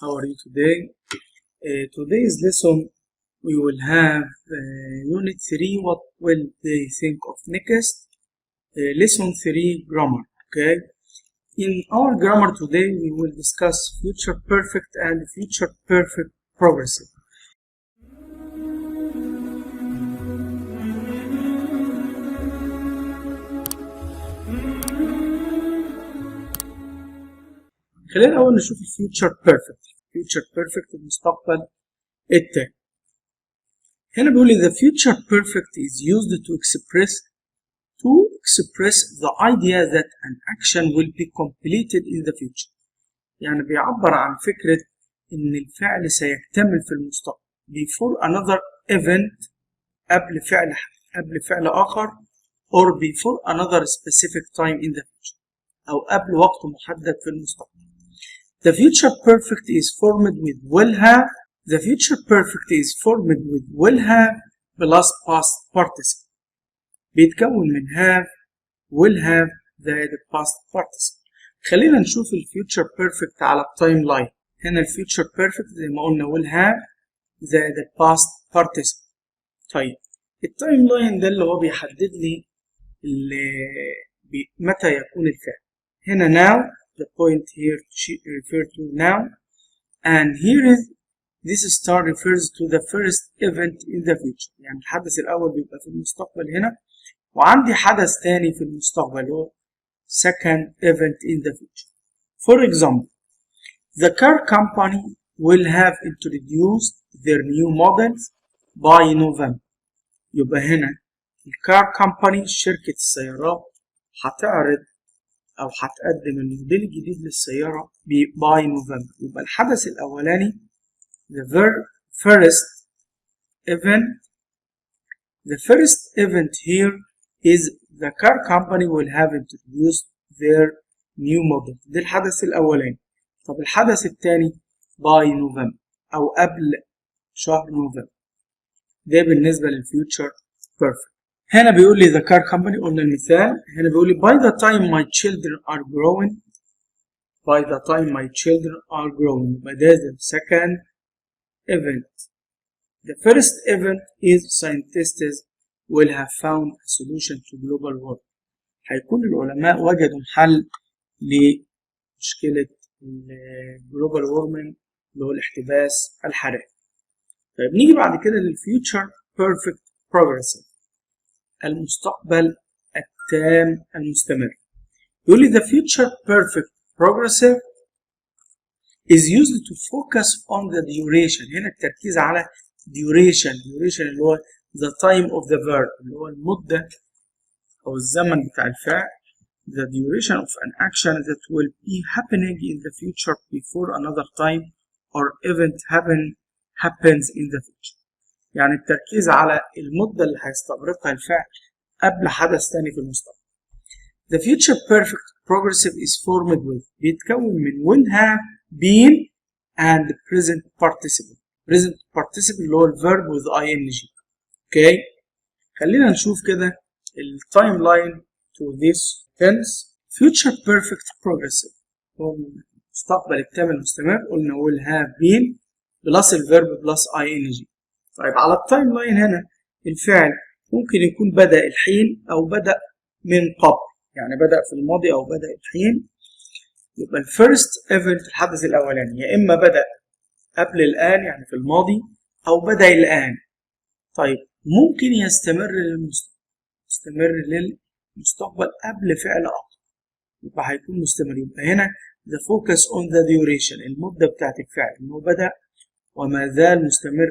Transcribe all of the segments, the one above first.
How are you today? Today's lesson we will have Unit 3. What will they think of next? Lesson 3 Grammar. Okay. In our grammar today we will discuss future perfect and future perfect progressive. خلينا أول نشوف future perfect. future perfect المستقبل التام. هنا بيقول لي the future perfect is used to express the idea that an action will be completed in the future. يعني بيعبر عن فكرة إن الفعل سيكتمل في المستقبل before another event قبل فعل آخر or before another specific time in the future أو قبل وقت محدد في المستقبل. The future perfect is formed with will have. The future perfect is formed with will have plus past participle. بيتكون من have will have زائد past participle. خلينا نشوف future perfect على التايم لاين. هنا future perfect زي ما قلنا will have زائد past participle. طيب التايم لاين ده اللي هو بيحدد لي متى يكون الفعل. هنا now the point here referred to now, and here is this star refers to the first event in the future. يعني الحدث الأول بيبقى في المستقبل هنا، وعندي حدث تاني في المستقبل هو second event in the future. For example, the car company will have introduced their new models by November. يبقى هنا الكار كومباني شركة السيارات هتعرض أو هتقدم الموديل الجديد للسيارة by November. يبقى الحدث الأولاني the first event here is the car company will have introduced their new model. ده الحدث الأولاني. طب الحدث الثاني by November أو قبل شهر نوفمبر. ده بالنسبة للفيوتشر perfect. هنا بيقول لي the car company قلنا المثال. هنا بيقول لي by the time my children are growing يبقى ده the second event. The first event is scientists will have found a solution to global warming. هيكون العلماء وجدوا حل لمشكلة global warming اللي هو الاحتباس الحراري. طيب نيجي بعد كده للفيوتشر perfect progressive المستقبل التام المستمر. يقول لي the future perfect progressive is used to focus on the duration. هنا التركيز على duration اللي هو the time of the verb اللي هو المدة أو الزمن بتاع الفعل. the duration of an action that will be happening in the future before another time or event happens in the future. يعني التركيز على المدة اللي هيستغرقها الفعل قبل حدث تاني في المستقبل. The future perfect progressive is formed with بيتكون من will have been and present participle. present participle اللي هو الverb with ing. اوكي خلينا نشوف كده التايم لاين to this tense. future perfect progressive هو المستقبل التام المستمر. قلنا will have been بلس الverb بلس ing. طيب على التايم لاين هنا الفعل ممكن يكون بدأ الحين أو بدأ من قبل، يعني بدأ في الماضي أو بدأ الحين. يبقى الفيرست ايفنت الحدث الأولاني يا إما بدأ قبل الآن يعني في الماضي أو بدأ الآن. طيب ممكن يستمر للمستقبل قبل فعل آخر، يبقى هيكون مستمر. يبقى هنا the focus on the duration المدة بتاعت الفعل إنه بدأ وما زال مستمر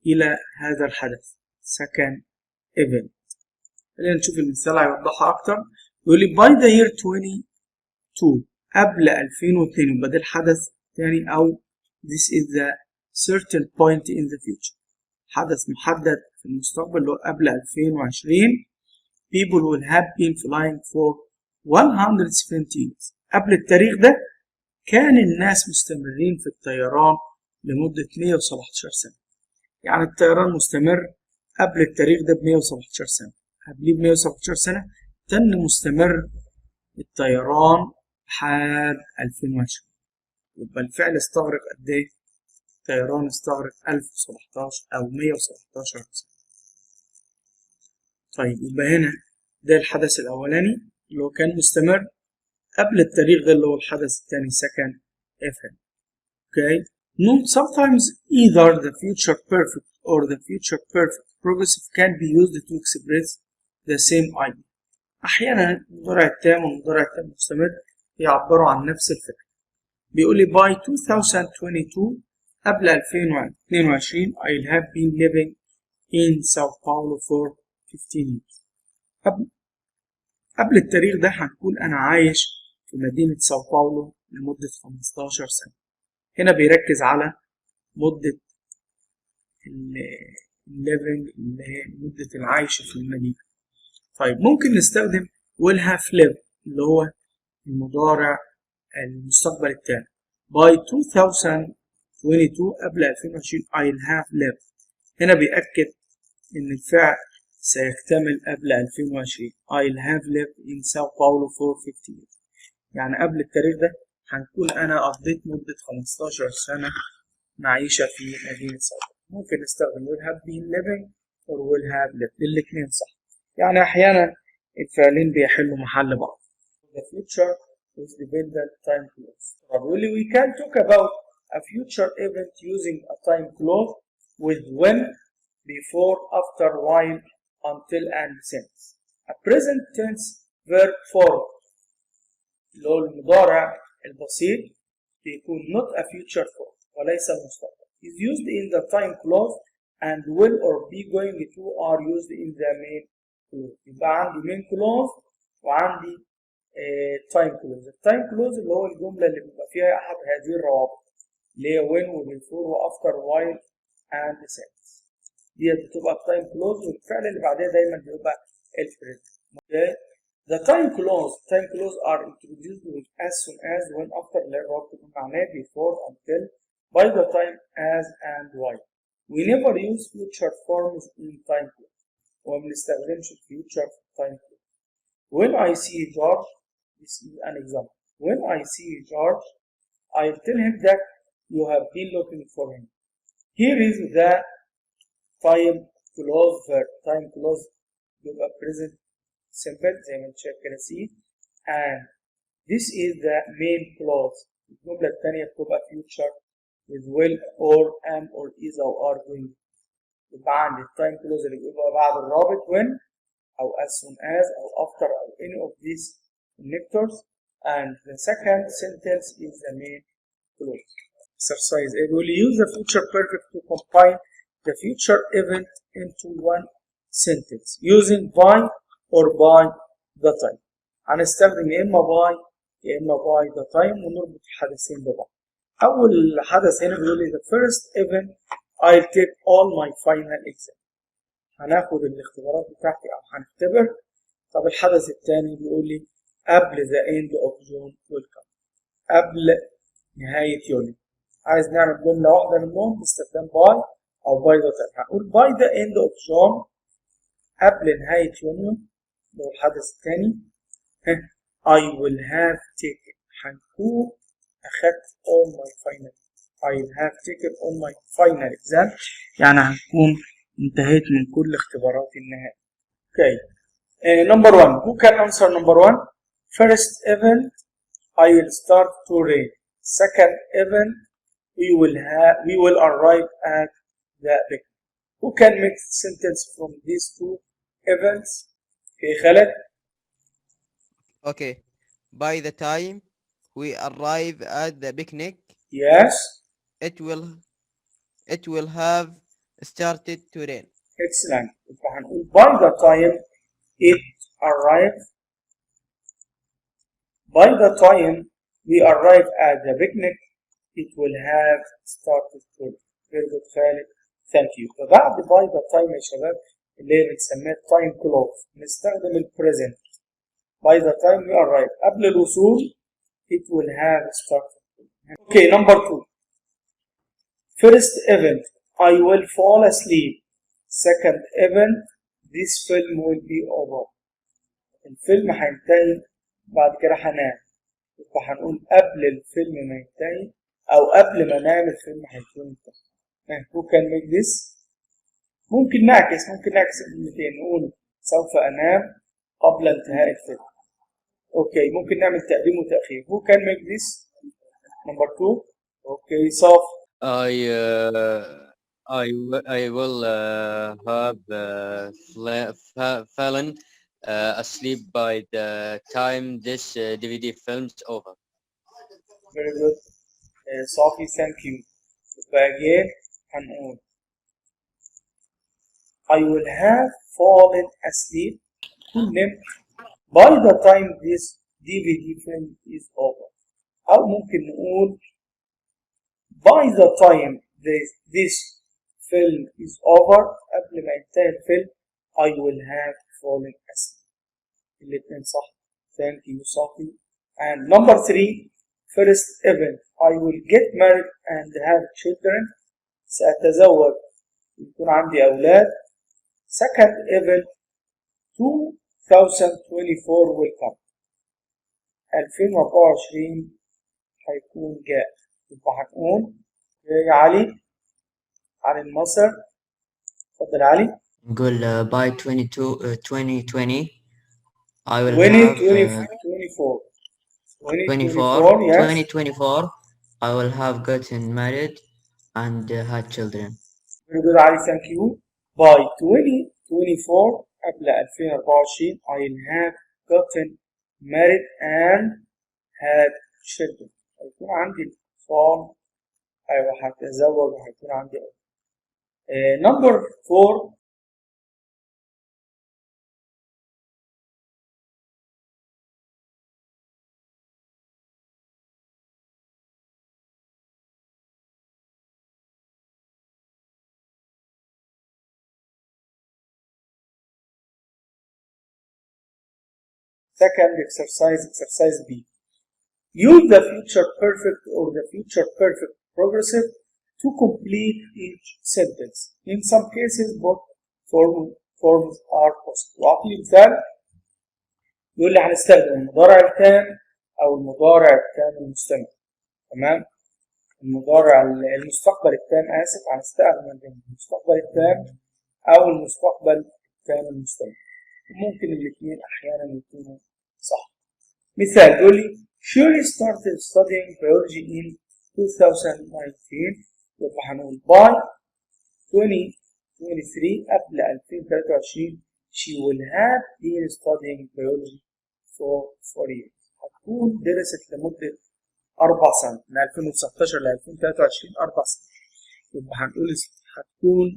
إلى هذا الحدث second event. خلينا نشوف المثال هيوضحها أكتر. يقول لي by the year 22 قبل 2002 يبقى ده الحدث الثاني أو this is the certain point in the future حدث محدد في المستقبل اللي هو قبل 2020. people will have been flying for 170 years. قبل التاريخ ده كان الناس مستمرين في الطيران لمدة 117 سنة. يعني الطيران مستمر قبل التاريخ ده ب 117 سنة، قبليه ب 117 سنة تم مستمر الطيران لحد 2020. يبقى الفعل استغرق قد ايه؟ طيران استغرق 1017 أو 117 سنة. طيب يبقى هنا ده الحدث الأولاني اللي هو كان مستمر قبل التاريخ ده اللي هو الحدث الثاني second event. Okay. Note sometimes either the future perfect or the future perfect progressive can be used to express the same idea. أحيانا المضارع التام والمضارع التام المستمر يعبروا عن نفس الفكرة. بيقول لي by 2022 قبل 2022 I'll have been living in Sao Paulo for 15 years. قبل التاريخ ده هنكون أنا عايش في مدينة ساو باولو لمدة 15 سنة. هنا بيركز على مدة living اللي هي مدة العيش في المدينة. طيب ممكن نستخدم will have lived اللي هو المضارع المستقبل التام. by 2022 قبل 2020 I'll have lived. هنا بيأكد إن الفعل سيكتمل قبل 2020. I'll have lived in Sao Paulo for 50 years. يعني قبل التاريخ ده هنكون أنا قضيت مدة 15 سنة معيشة في مدينة ساو باولو. ممكن نستخدم will have been living or will have lived. الاتنين صح. يعني أحيانا الفعلين بيحلوا محل بعض. The future is dependent time clause. Probably we can talk about a future event using a time clause with when, before, after, while, until, and since. A present tense verb form اللي هو المضارع البسيط بيكون not a future form وليس المستقبل. is used in the time clause and will or be going to are used in the main clause. يبقى عندي main clause وعندي time clause. التايم clause اللي هو الجملة اللي بيبقى فيها أحد هذه الروابط اللي هي when و before و after while and since. دي بتبقى التايم كلوز والفعل اللي بعدها دايما بيبقى البريزنت. Okay. The time clause are introduced with as soon as, when, after, اللي هي الرابط بتكون معناه before, until, by the time, as, and while. We never use future forms in time clause. وما بنستخدمش future time clause. When I see George, this is an example. When I see George, I'll tell him that you have been looking for him. Here is the time clause verb. time clause يبقى present simple زي ما انت شايف كده see, and this is the main clause. الجملة الثانية بتبقى future with will or am or is or are going. يبقى عندي التايم clause اللي بيبقى بعد الرابط when أو as soon as أو after أو any of these connectors, and the second sentence is the main clause. Exercise A. Will use the future perfect to combine the future event into one sentence using by or by the time. هنستخدم يا إما by يا إما by the time ونربط الحدثين ببعض. أول حدث هنا بيقول لي the first event I'll take all my final exam. هناخد الاختبارات بتاعتي أو هنختبر. طب الحدث الثاني بيقول لي قبل the end of June will come. قبل نهاية يوليو. عايز نعمل جملة واحدة منهم باستخدام by أو by the time. هنقول by the end of June قبل نهاية يونيو ده الحدث الثاني. I will have taken. هنكون أخدت all my final. I will have taken all my final exam. يعني هنكون انتهيت من كل اختبارات النهائي. Okay. Number one. Who can answer number one? First event, I will start to rain. Second event, we will arrive at the beginning. Who can make sentence from these two events? Okay, Khaled. Okay. By the time we arrive at the picnic, Yes. it will have started to rain. Excellent. By the time it arrives, by the time we arrive at the picnic, it will have started to rain. Very good, Khaled. Thank you. فبعد by the time يا شباب اللي هي بنسميها time clause نستخدم البريزنت. by the time we arrive قبل الوصول it will have started. Okay, number two. First event, I will fall asleep. Second event, this film will be over. الفيلم هينتهي بعد كده هنام. يبقى هنقول قبل الفيلم ما ينتهي أو قبل ما نعمل فيلم هيكون انتهى. Who can make this؟ ممكن نعكس الكلمتين، نقول سوف أنام قبل انتهاء الفيلم. أوكي، ممكن نعمل تقديم وتأخير. Who can make this؟ number 2. أوكي، صف. I will have fallen asleep by the time this DVD film's over. Very good. صافي، thank you. again هنقول I will have fallen asleep نمت by the time this DVD film is over. أو ممكن نقول by the time this film is over، قبل ما ينتهي الفيلم I will have fallen asleep. الاثنين صح. Thank you صافي. And number 3, first event I will get married and have children. سأتزوج يكون عندي أولاد. Second event 2024 will come. 2024 هيكون جاء. يبقى هنقول يا علي النصر. اتفضل علي. نقول by 2020 I will 2024 yes. 2024 I will have gotten married and had children. Very good علي, thank you. By 2024 قبل 2024 I will have gotten married and had children. هيكون عندي أطفال، أيوة هتزوج وهيكون عندي أولاد. Number 4. Second exercise B. Use the future perfect or the future perfect progressive to complete each sentence. In some cases, both forms are possible. وأعطي مثال يقول لي هنستخدم المضارع التام أو المضارع التام المستمر. تمام؟ المستقبل التام، آسف، هنستخدم المستقبل التام أو المستقبل التام المستمر. وممكن الاثنين أحيانا يكونوا صح. مثال يقول لي Shirley started studying biology in 2019. يبقى هنقول by 2023 قبل 2023 she will have been studying biology for 4 years. هتكون درست لمدة 4 سنين، من 2019 ل 2023 4 سنين. يبقى هنقول هتكون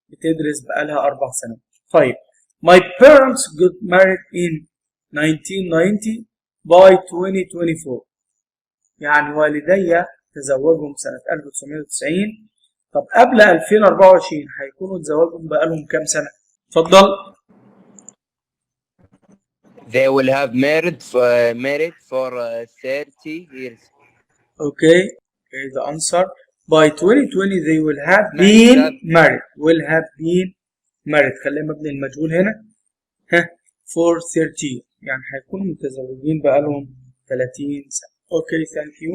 بتدرس بقالها 4 سنين. طيب My parents got married in 1990 by 2024. يعني والدي تزوجهم سنة 1990. طب قبل 2024 هيكونوا تزوجهم بقالهم كام سنة؟ اتفضل. They will have married for 30 years. Okay, the answer. By 2020 they will have been married. Will have been married. خلينا مبني المجهول هنا. for 30. يعني هيكونوا متزوجين بقالهم 30 سنة. Okay, thank you.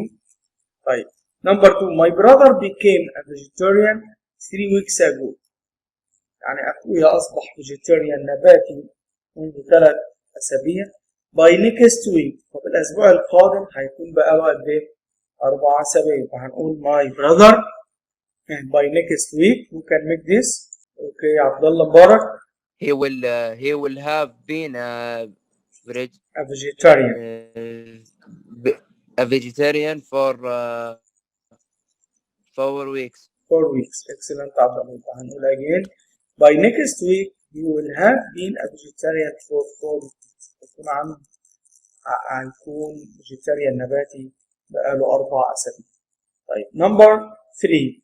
طيب. Number 2. My brother became a vegetarian 3 weeks ago. يعني أخويا أصبح vegetarian نباتي منذ 3 أسابيع. By next week. طب الأسبوع القادم هيكون بقاله قد إيه؟ 4 أسابيع. فهنقول my brother by next week. Who can make this? Okay, عبد الله مبارك. He will have been a vegetarian. A vegetarian for 4 weeks. 4 weeks. Excellent, عبد الله. هنقول again. By next week he will have been a vegetarian for 4 weeks. هيكون vegetarian نباتي بقاله 4 أسابيع. طيب. Number 3.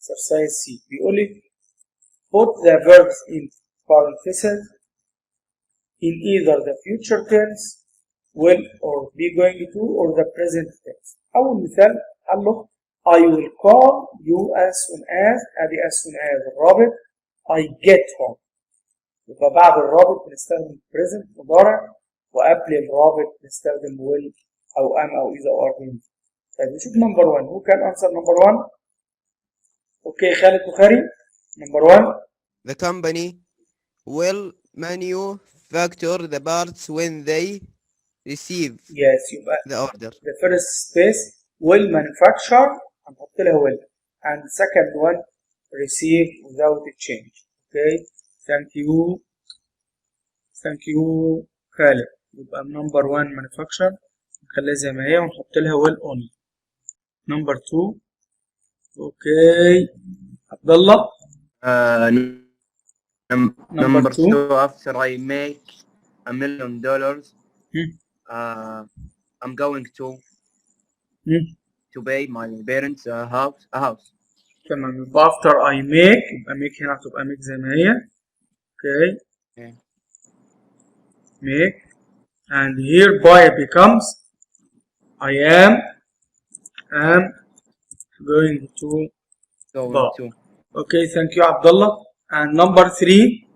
Exercise C. بيقول لي put the verbs in parentheses in either the future tense will or be going to or the present tense. أول مثال قال له I will call you as soon as أدي as soon as الرابط I get home. يبقى بعد الرابط بنستخدم present مضارع وقبل الرابط بنستخدم will أو am أو إذا أو are. طيب نشوف نمبر 1. Who can answer number 1؟ أوكي خالد بخاري. نمبر 1. The company will manufacture the parts when they receive Yes يبقى the order. the first space will manufacture هنحط لها will and second one receive without a change. Okay thank you خالد. يبقى number 1 manufacture نخليها زي ما هي ونحط لها will only. number 2. Okay عبد الله. Number 2. 2, after I make $1 million, I'm going to pay my parents a house. تمام يبقى after I make يبقى make هنا هتبقى make زي ما هي. Okay make and hereby becomes I am going to buy. Okay thank you Abdullah. And number 3.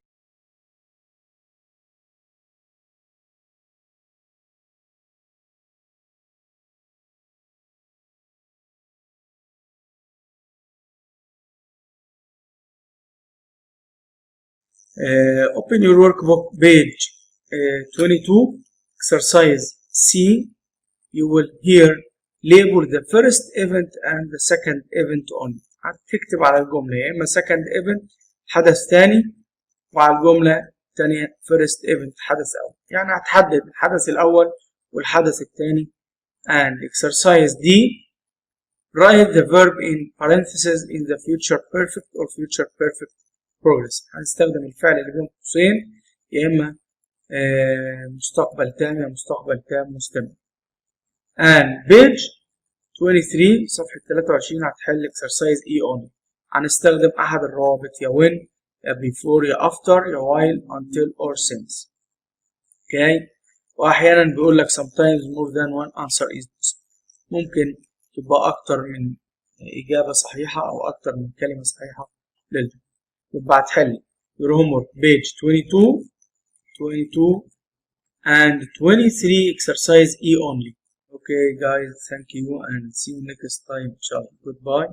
Open your workbook page 22 exercise C. You will here label the first event and the second event only. هتكتب على الجملة يا إما second event حدث ثاني وعلى الجملة الثانية first event حدث أول. يعني هتحدد الحدث الأول والحدث الثاني. And exercise D. Write the verb in parentheses in the future perfect or future perfect progress. هنستخدم الفعل اللي بين قوسين يا إما مستقبل تام يا مستقبل تام مستمر. And page 23 صفحة 23 هتحل exercise E only. هنستخدم أحد الروابط يا when يا before يا after يا while until or since. Okay. وأحيانا بيقول لك sometimes more than one answer is possible. ممكن تبقى أكتر من إجابة صحيحة أو أكتر من كلمة صحيحة للجملة. يبقى هتحل your homework page 22 and 23 exercise E only. Okay guys, thank you and see you next time inshallah. Goodbye.